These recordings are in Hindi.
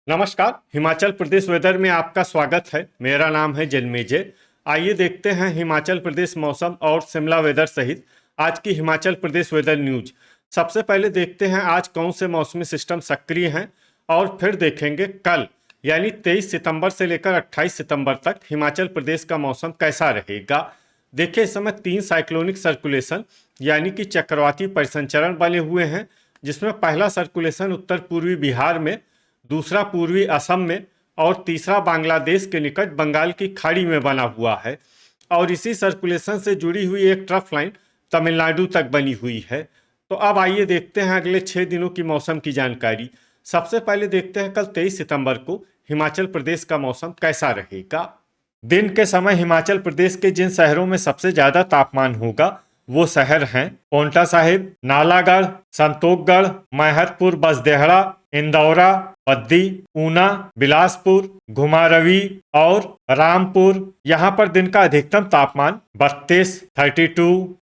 नमस्कार। हिमाचल प्रदेश वेदर में आपका स्वागत है। मेरा नाम है जन्मेजय। आइए देखते हैं हिमाचल प्रदेश मौसम और शिमला वेदर सहित आज की हिमाचल प्रदेश वेदर न्यूज। सबसे पहले देखते हैं आज कौन से मौसमी सिस्टम सक्रिय हैं और फिर देखेंगे कल यानी 23 सितंबर से लेकर 28 सितंबर तक हिमाचल प्रदेश का मौसम कैसा रहेगा। देखिए, इस समय 3 साइक्लोनिक सर्कुलेशन यानी कि चक्रवाती परिसंचरण बने हुए हैं, जिसमें पहला सर्कुलेशन उत्तर पूर्वी बिहार में, दूसरा पूर्वी असम में और तीसरा बांग्लादेश के निकट बंगाल की खाड़ी में बना हुआ है। और इसी सर्कुलेशन से जुड़ी हुई एक ट्रफ लाइन तमिलनाडु तक बनी हुई है। तो अब आइए देखते हैं अगले 6 दिनों की मौसम की जानकारी। सबसे पहले देखते हैं कल 23 सितंबर को हिमाचल प्रदेश का मौसम कैसा रहेगा। दिन के समय हिमाचल प्रदेश के जिन शहरों में सबसे ज़्यादा तापमान होगा वो शहर हैं पांवटा साहिब, नालागढ़, संतोखगढ़, मैहतपुर, बसदेहड़ा, इंदौरा, बद्दी, ऊना, बिलासपुर, घुमारवी और रामपुर। यहाँ पर दिन का अधिकतम तापमान 32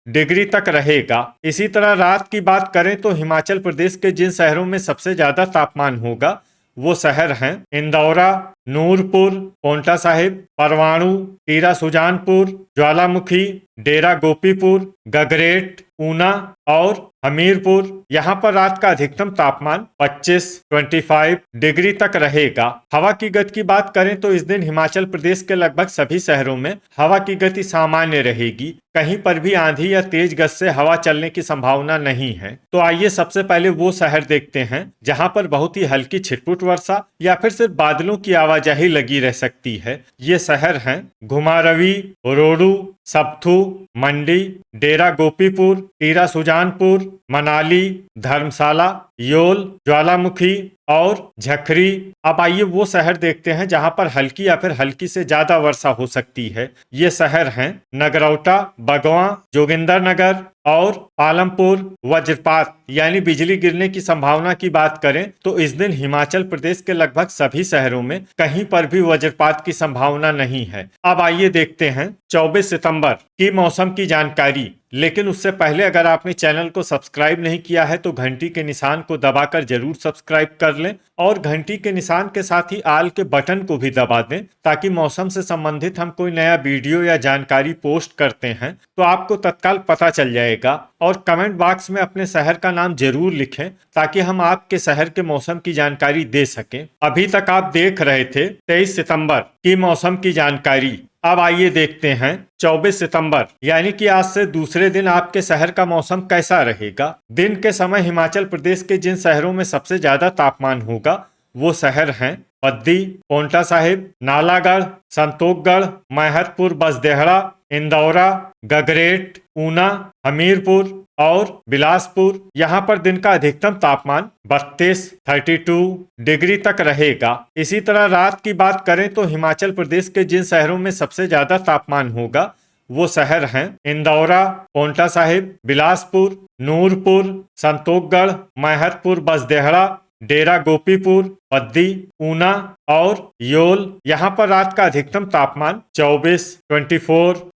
डिग्री तक रहेगा। इसी तरह रात की बात करें तो हिमाचल प्रदेश के जिन शहरों में सबसे ज्यादा तापमान होगा वो शहर हैं इंदौरा, नूरपुर, पांवटा साहिब, परवाणु, टीरा सुजानपुर, ज्वालामुखी, डेरा गोपीपुर, गगरेट, ऊना और हमीरपुर। यहाँ पर रात का अधिकतम तापमान 25 डिग्री तक रहेगा। हवा की गति की बात करें तो इस दिन हिमाचल प्रदेश के लगभग सभी शहरों में हवा की गति सामान्य रहेगी। कहीं पर भी आंधी या तेज गति से हवा चलने की संभावना नहीं है। तो आइए सबसे पहले वो शहर देखते हैं जहाँ पर बहुत ही हल्की छिटपुट वर्षा या फिर सिर्फ बादलों की आवाजाही लगी रह सकती है। ये शहर हैं घुमारवी, रोडू, सब्थू, मंडी, डेरा गोपीपुर, टीरा सुजानपुर, मनाली, धर्मशाला, योल, ज्वालामुखी और झखरी। अब आइए वो शहर देखते हैं जहां पर हल्की या फिर हल्की से ज्यादा वर्षा हो सकती है। ये शहर हैं नगरौटा, बगवां, जोगिंदरनगर और पालमपुर। वज्रपात यानी बिजली गिरने की संभावना की बात करें तो इस दिन हिमाचल प्रदेश के लगभग सभी शहरों में कहीं पर भी वज्रपात की संभावना नहीं है। अब आइए देखते हैं 24 सितंबर की मौसम की जानकारी। लेकिन उससे पहले अगर आपने चैनल को सब्सक्राइब नहीं किया है तो घंटी के निशान को दबाकर जरूर सब्सक्राइब कर लें और घंटी के निशान के साथ ही आल के बटन को भी दबा दें, ताकि मौसम से संबंधित हम कोई नया वीडियो या जानकारी पोस्ट करते हैं तो आपको तत्काल पता चल जाएगा। और कमेंट बॉक्स में अपने शहर का नाम जरूर लिखें ताकि हम आपके शहर के मौसम की जानकारी दे सकें। अभी तक आप देख रहे थे 23 सितंबर की मौसम की जानकारी। अब आइए देखते हैं 24 सितंबर यानी कि आज से दूसरे दिन आपके शहर का मौसम कैसा रहेगा। दिन के समय हिमाचल प्रदेश के जिन शहरों में सबसे ज्यादा तापमान होगा वो शहर हैं बद्दी, पांवटा साहिब, नालागढ़, संतोखगढ़, मैहतपुर, बसदेहड़ा, इंदौरा, गगरेट, ऊना, हमीरपुर और बिलासपुर। यहाँ पर दिन का अधिकतम तापमान 32 डिग्री तक रहेगा। इसी तरह रात की बात करें तो हिमाचल प्रदेश के जिन शहरों में सबसे ज्यादा तापमान होगा वो शहर हैं इंदौरा, पांवटा साहिब, बिलासपुर, नूरपुर, संतोखगढ़, मैहतपुर, बसदेहड़ा, डेरा गोपीपुर, बद्दी, ऊना और योल। यहाँ पर रात का अधिकतम तापमान 24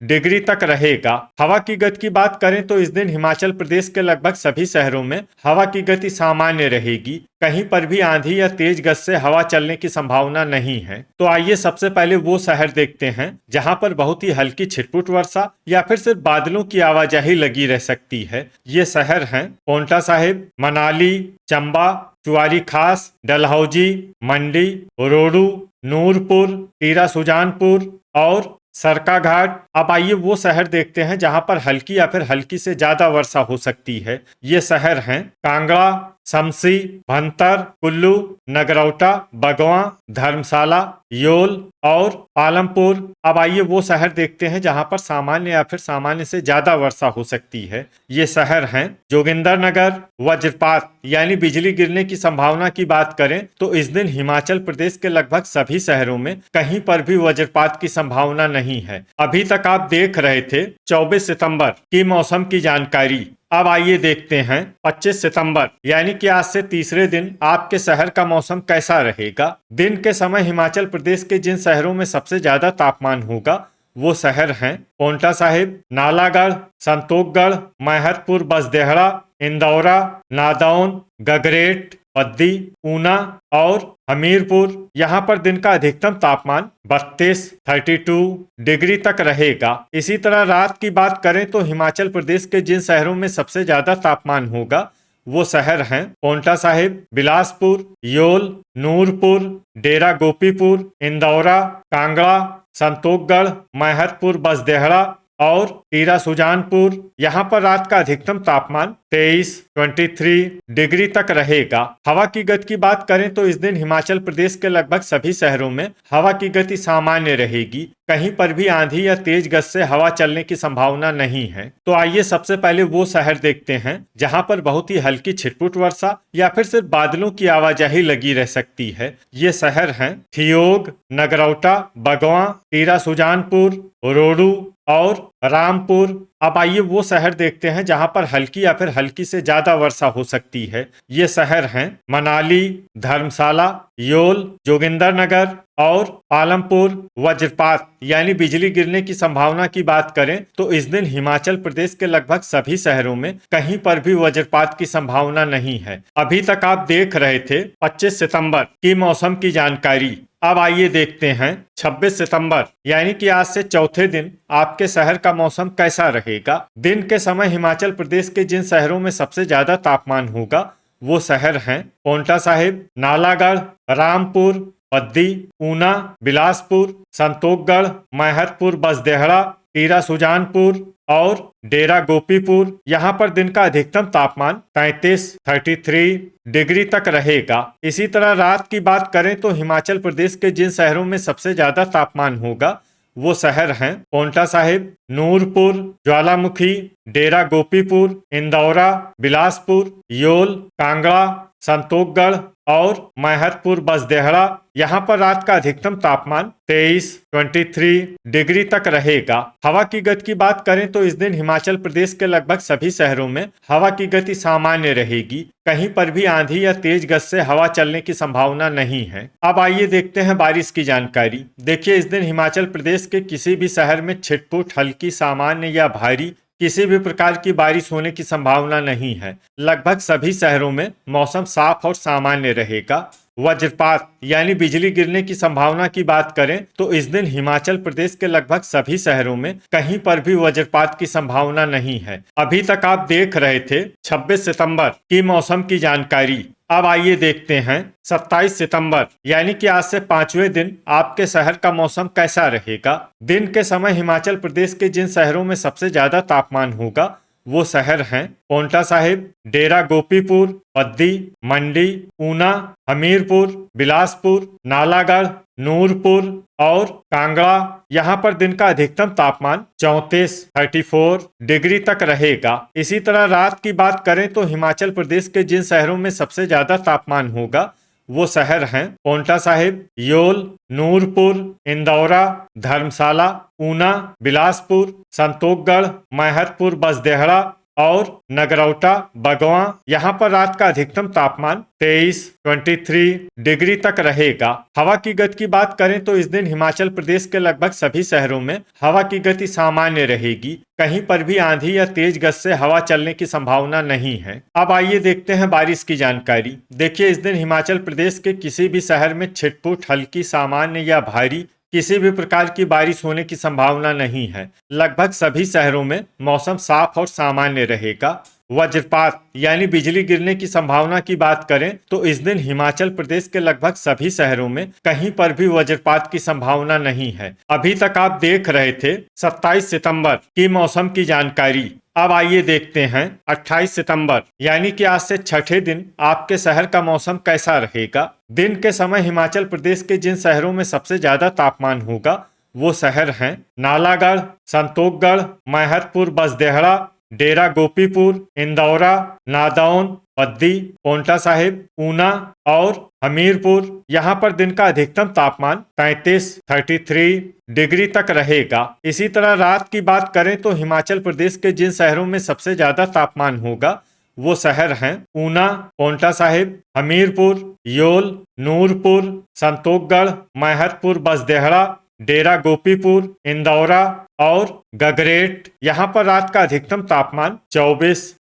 डिग्री तक रहेगा। हवा की गति की बात करें तो इस दिन हिमाचल प्रदेश के लगभग सभी शहरों में हवा की गति सामान्य रहेगी। कहीं पर भी आंधी या तेज गति से हवा चलने की संभावना नहीं है। तो आइए सबसे पहले वो शहर देखते हैं जहां पर बहुत ही हल्की छिटपुट वर्षा या फिर सिर्फ बादलों की आवाजाही लगी रह सकती है। ये शहर हैं पांवटा साहिब, मनाली, चंबा, चुआरी खास, डलहौजी, मंडी, रोडू, नूरपुर, टीरा सुजानपुर और सरकाघाट। अब आइए वो शहर देखते हैं जहां पर हल्की या फिर हल्की से ज्यादा वर्षा हो सकती है। ये शहर हैं कांगड़ा, शमसी, भंतर, कुल्लू, नगरौटा, बगवां, धर्मशाला, योल और पालमपुर। अब आइए वो शहर देखते हैं जहां पर सामान्य या फिर सामान्य से ज्यादा वर्षा हो सकती है। ये शहर हैं जोगिंदरनगर। वज्रपात यानी बिजली गिरने की संभावना की बात करें तो इस दिन हिमाचल प्रदेश के लगभग सभी शहरों में कहीं पर भी वज्रपात की संभावना नहीं है। अभी तक आप देख रहे थे 24 सितंबर की मौसम की जानकारी। अब आइए देखते हैं 25 सितंबर यानी कि आज से तीसरे दिन आपके शहर का मौसम कैसा रहेगा। दिन के समय हिमाचल प्रदेश के जिन शहरों में सबसे ज्यादा तापमान होगा वो शहर हैं पांवटा साहिब, नालागढ़, संतोखगढ़, मैहतपुर, बसदेहड़ा, इंदौरा, नादौन, गगरेट, बद्दी, ऊना और हमीरपुर। यहाँ पर दिन का अधिकतम तापमान 32 डिग्री तक रहेगा। इसी तरह रात की बात करें तो हिमाचल प्रदेश के जिन शहरों में सबसे ज्यादा तापमान होगा वो शहर हैं पांवटा साहिब, बिलासपुर, योल, नूरपुर, डेरा गोपीपुर, इंदौरा, कांगड़ा, संतोखगढ़, मैहतपुर, बसदेहड़ा और टीरा सुजानपुर। यहाँ पर रात का अधिकतम तापमान 23 डिग्री तक रहेगा। हवा की गति की बात करें तो इस दिन हिमाचल प्रदेश के लगभग सभी शहरों में हवा की गति सामान्य रहेगी। कहीं पर भी आंधी या तेज गति से हवा चलने की संभावना नहीं है। तो आइए सबसे पहले वो शहर देखते हैं जहां पर बहुत ही हल्की छिटपुट वर्षा या फिर सिर्फ बादलों की आवाजाही लगी रह सकती है। ये शहर हैं ठियोग, नगरौटा, बगवां, टीरा सुजानपुर, रोडू और रामपुर। अब आइए वो शहर देखते हैं जहां पर हल्की या फिर हल्की से ज्यादा वर्षा हो सकती है। ये शहर हैं मनाली, धर्मशाला, योल, जोगिंदरनगर और पालमपुर। वज्रपात यानी बिजली गिरने की संभावना की बात करें तो इस दिन हिमाचल प्रदेश के लगभग सभी शहरों में कहीं पर भी वज्रपात की संभावना नहीं है। अभी तक आप देख रहे थे 25 सितंबर की मौसम की जानकारी। अब आइए देखते हैं 26 सितंबर यानी कि आज से चौथे दिन आपके शहर का मौसम कैसा रहेगा। दिन के समय हिमाचल प्रदेश के जिन शहरों में सबसे ज्यादा तापमान होगा वो शहर हैं पांवटा साहिब, नालागढ़, रामपुर, बद्दी, ऊना, बिलासपुर, संतोखगढ़, मैहतपुर, बसदेहड़ा, टीरा सुजानपुर और डेरा गोपीपुर। यहाँ पर दिन का अधिकतम तापमान 33 डिग्री तक रहेगा। इसी तरह रात की बात करें तो हिमाचल प्रदेश के जिन शहरों में सबसे ज्यादा तापमान होगा वो शहर हैं पांवटा साहिब, नूरपुर, ज्वालामुखी, डेरा गोपीपुर, इंदौरा, बिलासपुर, योल, कांगड़ा, संतोखगढ़ और मैहतपुर, बसदेहड़ा। यहाँ पर रात का अधिकतम तापमान 23 डिग्री तक रहेगा। हवा की गति की बात करें तो इस दिन हिमाचल प्रदेश के लगभग सभी शहरों में हवा की गति सामान्य रहेगी। कहीं पर भी आंधी या तेज गति से हवा चलने की संभावना नहीं है। अब आइए देखते हैं बारिश की जानकारी। देखिए इस दिन हिमाचल प्रदेश के किसी भी शहर में छिटपुट, हल्की, सामान्य या भारी किसी भी प्रकार की बारिश होने की संभावना नहीं है। लगभग सभी शहरों में मौसम साफ और सामान्य रहेगा। वज्रपात यानी बिजली गिरने की संभावना की बात करें तो इस दिन हिमाचल प्रदेश के लगभग सभी शहरों में कहीं पर भी वज्रपात की संभावना नहीं है। अभी तक आप देख रहे थे 26 सितंबर की मौसम की जानकारी। अब आइए देखते हैं 27 सितंबर यानी कि आज से 5वें दिन आपके शहर का मौसम कैसा रहेगा। दिन के समय हिमाचल प्रदेश के जिन शहरों में सबसे ज्यादा तापमान होगा वो शहर हैं पांवटा साहिब, डेरा गोपीपुर, बद्दी, मंडी, ऊना, हमीरपुर, बिलासपुर, नालागढ़, नूरपुर और कांगड़ा। यहाँ पर दिन का अधिकतम तापमान 34 डिग्री तक रहेगा। इसी तरह रात की बात करें तो हिमाचल प्रदेश के जिन शहरों में सबसे ज्यादा तापमान होगा वो शहर हैं पांवटा साहिब, योल, नूरपुर, इंदौरा, धर्मशाला, ऊना, बिलासपुर, संतोखगढ़, मैहतपुर, बसदेहड़ा और नगरौटा, बगवां। यहाँ पर रात का अधिकतम तापमान 23 डिग्री तक रहेगा। हवा की गति की बात करें तो इस दिन हिमाचल प्रदेश के लगभग सभी शहरों में हवा की गति सामान्य रहेगी। कहीं पर भी आंधी या तेज गति से हवा चलने की संभावना नहीं है। अब आइए देखते हैं बारिश की जानकारी। देखिए इस दिन हिमाचल प्रदेश के किसी भी शहर में छिटपुट, हल्की, सामान्य या भारी किसी भी प्रकार की बारिश होने की संभावना नहीं है। लगभग सभी शहरों में मौसम साफ और सामान्य रहेगा। वज्रपात यानी बिजली गिरने की संभावना की बात करें तो इस दिन हिमाचल प्रदेश के लगभग सभी शहरों में कहीं पर भी वज्रपात की संभावना नहीं है। अभी तक आप देख रहे थे 27 सितंबर की मौसम की जानकारी। अब आइए देखते हैं 28 सितंबर यानी कि आज से छठे दिन आपके शहर का मौसम कैसा रहेगा। दिन के समय हिमाचल प्रदेश के जिन शहरों में सबसे ज्यादा तापमान होगा वो शहर हैं नालागढ़, संतोखगढ़, मैहतपुर, बसदेहड़ा, डेरा गोपीपुर, इंदौरा, नादौन, बद्दी, पांवटा साहिब, ऊना और हमीरपुर। यहाँ पर दिन का अधिकतम तापमान 33 डिग्री तक रहेगा। इसी तरह रात की बात करें तो हिमाचल प्रदेश के जिन शहरों में सबसे ज्यादा तापमान होगा वो शहर हैं ऊना, पांवटा साहिब, हमीरपुर, योल, नूरपुर, संतोखगढ़, मैहतपुर, बसदेहड़ा, डेरा गोपीपुर, इंदौरा और गगरेट। यहाँ पर रात का अधिकतम तापमान 24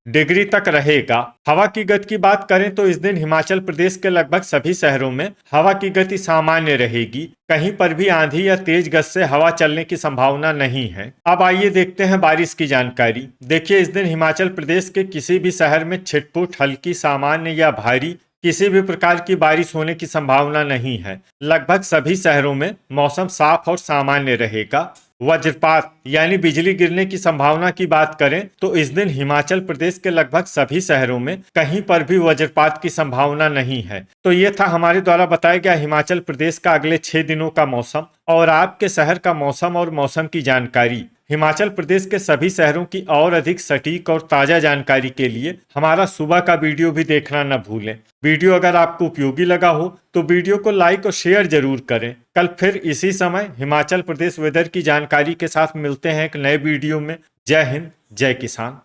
डिग्री तक रहेगा। हवा की गति की बात करें तो इस दिन हिमाचल प्रदेश के लगभग सभी शहरों में हवा की गति सामान्य रहेगी। कहीं पर भी आंधी या तेज गति से हवा चलने की संभावना नहीं है। अब आइए देखते हैं बारिश की जानकारी। देखिए, इस दिन हिमाचल प्रदेश के किसी भी शहर में छिटपुट, हल्की, सामान्य या भारी किसी भी प्रकार की बारिश होने की संभावना नहीं है। लगभग सभी शहरों में मौसम साफ और सामान्य रहेगा। वज्रपात यानी बिजली गिरने की संभावना की बात करें तो इस दिन हिमाचल प्रदेश के लगभग सभी शहरों में कहीं पर भी वज्रपात की संभावना नहीं है। तो ये था हमारे द्वारा बताया गया हिमाचल प्रदेश का अगले 6 दिनों का मौसम और आपके शहर का मौसम और मौसम की जानकारी। हिमाचल प्रदेश के सभी शहरों की और अधिक सटीक और ताज़ा जानकारी के लिए हमारा सुबह का वीडियो भी देखना न भूलें। वीडियो अगर आपको उपयोगी लगा हो तो वीडियो को लाइक और शेयर जरूर करें। कल फिर इसी समय हिमाचल प्रदेश वेदर की जानकारी के साथ मिलते हैं एक नए वीडियो में। जय हिंद, जय किसान।